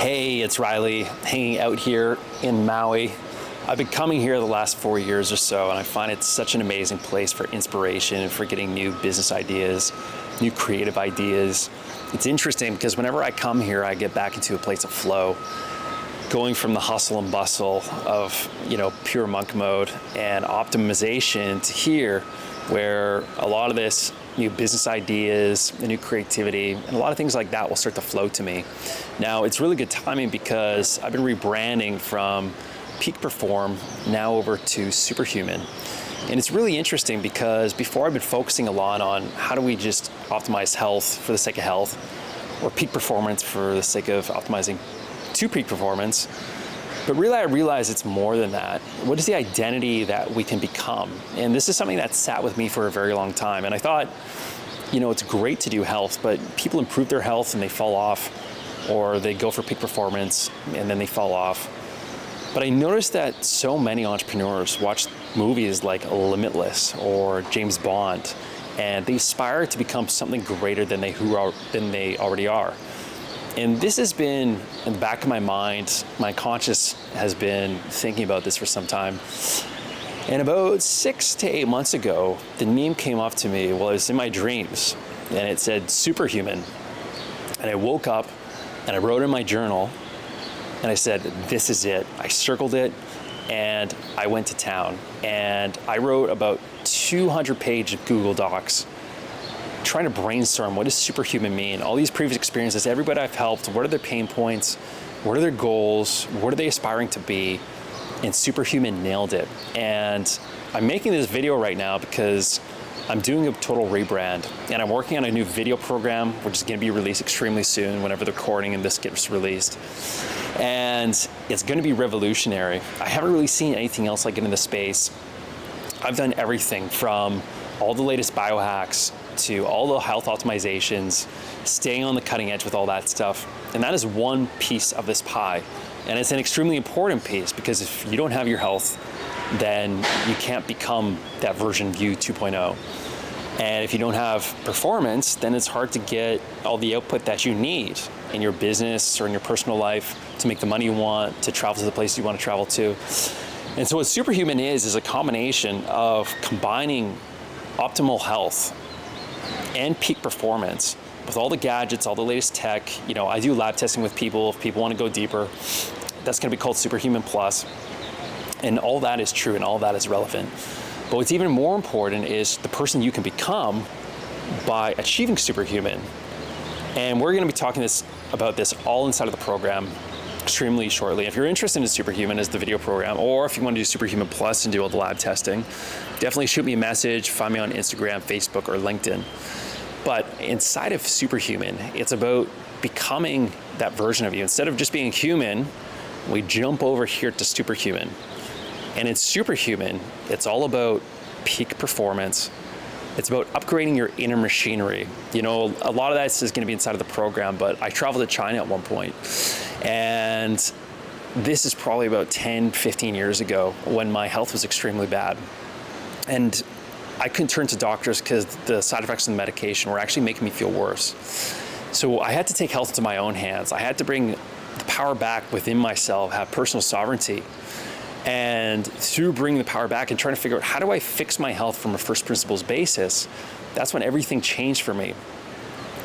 Hey, it's Riley, hanging out here in Maui. I've been coming here the last 4 years or so, and I find it such an amazing place for inspiration and for getting new business ideas, new creative ideas. It's interesting because whenever I come here, I get back into a place of flow, going from the hustle and bustle of, pure monk mode and optimization to here, where a lot of this new business ideas, the new creativity, and a lot of things like that will start to flow to me. Now, it's really good timing because I've been rebranding from Peak Perform now over to Superhuman. And it's really interesting because before I've been focusing a lot on how do we just optimize health for the sake of health, or peak performance for the sake of optimizing to peak performance. But really, I realize it's more than that. What is the identity that we can become? And this is something that sat with me for a very long time. And I thought, it's great to do health, but people improve their health and they fall off, or they go for peak performance and then they fall off. But I noticed that so many entrepreneurs watch movies like Limitless or James Bond, and they aspire to become something greater than they already are. And this has been in the back of my mind. My conscious has been thinking about this for some time. And about 6 to 8 months ago, the meme came up to me while I was in my dreams, and it said Superhuman. And I woke up and I wrote in my journal, and I said, this is it. I circled it, and I went to town. And I wrote about 200 pages of Google Docs, trying to brainstorm what does superhuman mean? All these previous experiences, everybody I've helped, what are their pain points? What are their goals? What are they aspiring to be? And Superhuman nailed it. And I'm making this video right now because I'm doing a total rebrand, and I'm working on a new video program, which is going to be released extremely soon whenever the recording and this gets released. And it's going to be revolutionary. I haven't really seen anything else like it in the space. I've done everything from all the latest biohacks to all the health optimizations, staying on the cutting edge with all that stuff. And that is one piece of this pie. And it's an extremely important piece because if you don't have your health, then you can't become that version of you 2.0. And if you don't have performance, then it's hard to get all the output that you need in your business or in your personal life to make the money you want, to travel to the places you want to travel to. And so what Superhuman is a combination of combining optimal health and peak performance with all the gadgets, all the latest tech. I do lab testing with people. If people want to go deeper, that's going to be called Superhuman Plus. And all that is true and all that is relevant. But what's even more important is the person you can become by achieving Superhuman. And we're going to be talking about this all inside of the program extremely shortly. If you're interested in Superhuman as the video program, or if you want to do Superhuman Plus and do all the lab testing, definitely shoot me a message, find me on Instagram, Facebook, or LinkedIn. But inside of Superhuman, it's about becoming that version of you. Instead of just being human, we jump over here to Superhuman. And in Superhuman, it's all about peak performance. It's about upgrading your inner machinery. A lot of that is going to be inside of the program, but I traveled to China at one point. And this is probably about 10, 15 years ago when my health was extremely bad. And I couldn't turn to doctors because the side effects of the medication were actually making me feel worse. So I had to take health into my own hands. I had to bring the power back within myself, have personal sovereignty. And through bringing the power back and trying to figure out how do I fix my health from a first principles basis, that's when everything changed for me.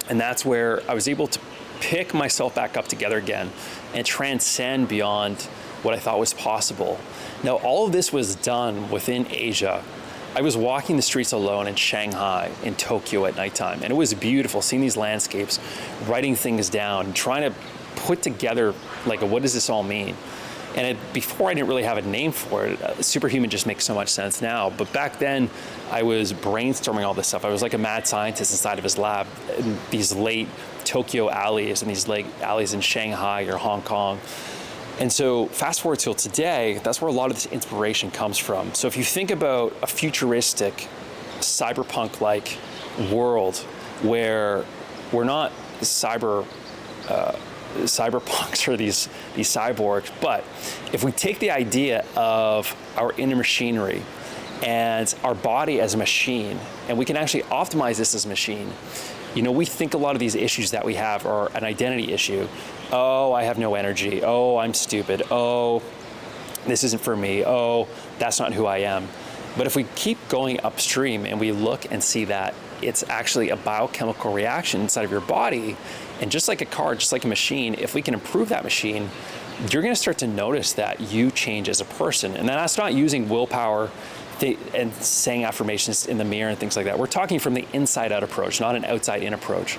And that's where I was able to pick myself back up together again and transcend beyond what I thought was possible. Now, all of this was done within Asia. I was walking the streets alone in Shanghai, in Tokyo at nighttime, and it was beautiful seeing these landscapes, writing things down, trying to put together, what does this all mean? And before I didn't really have a name for it. Superhuman just makes so much sense now. But back then, I was brainstorming all this stuff. I was like a mad scientist inside of his lab in these late Tokyo alleys and these late alleys in Shanghai or Hong Kong. And so fast forward till today, that's where a lot of this inspiration comes from. So if you think about a futuristic, cyberpunk-like world where we're not cyberpunks or these cyborgs, but if we take the idea of our inner machinery and our body as a machine, and we can actually optimize this as a machine, We think a lot of these issues that we have are an identity issue. Oh, I have no energy. Oh, I'm stupid. Oh, this isn't for me. Oh, that's not who I am. But if we keep going upstream and we look and see that it's actually a biochemical reaction inside of your body, and just like a car, just like a machine, if we can improve that machine, you're going to start to notice that you change as a person. And that's not using willpower and saying affirmations in the mirror and things like that. We're talking from the inside out approach, not an outside in approach.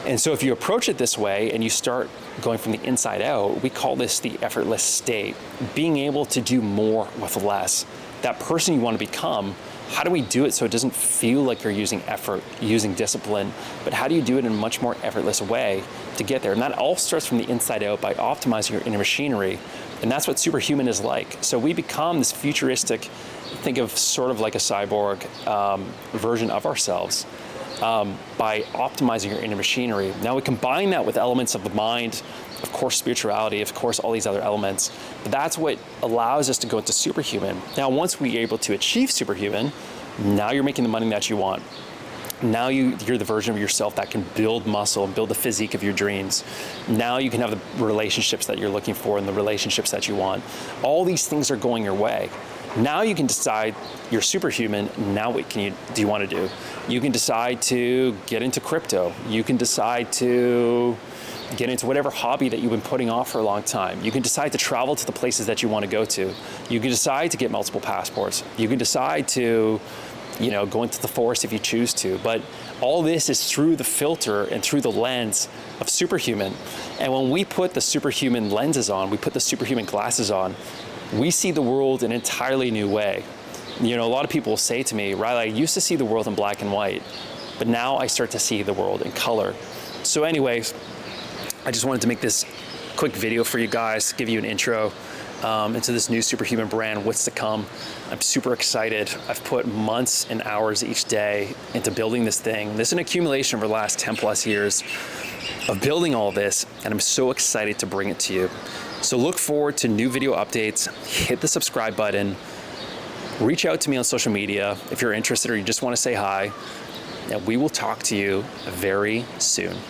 And so if you approach it this way and you start going from the inside out, we call this the effortless state, being able to do more with less. That person you want to become, how do we do it so it doesn't feel like you're using effort, using discipline, but how do you do it in a much more effortless way to get there? And that all starts from the inside out by optimizing your inner machinery. And that's what superhuman is like. So we become this futuristic, think of sort of like a cyborg version of ourselves by optimizing your inner machinery. Now we combine that with elements of the mind, of course spirituality, of course all these other elements, but that's what allows us to go into superhuman. Now once we're able to achieve superhuman, now you're making the money that you want. Now you're the version of yourself that can build muscle and build the physique of your dreams. Now you can have the relationships that you're looking for and the relationships that you want. All these things are going your way. Now you can decide you're superhuman. Now what do you want to do? You can decide to get into crypto. You can decide to get into whatever hobby that you've been putting off for a long time. You can decide to travel to the places that you want to go to. You can decide to get multiple passports. You can decide to go into the forest if you choose to. But all this is through the filter and through the lens of superhuman. And when we put the superhuman lenses on, we put the superhuman glasses on, we see the world in an entirely new way. A lot of people will say to me, Riley, I used to see the world in black and white, but now I start to see the world in color. So anyways, I just wanted to make this quick video for you guys, give you an intro into this new superhuman brand, what's to come. I'm super excited. I've put months and hours each day into building this thing. This is an accumulation over the last 10 plus years of building all this, and I'm so excited to bring it to you. So look forward to new video updates. Hit the subscribe button. Reach out to me on social media if you're interested or you just want to say hi, and we will talk to you very soon.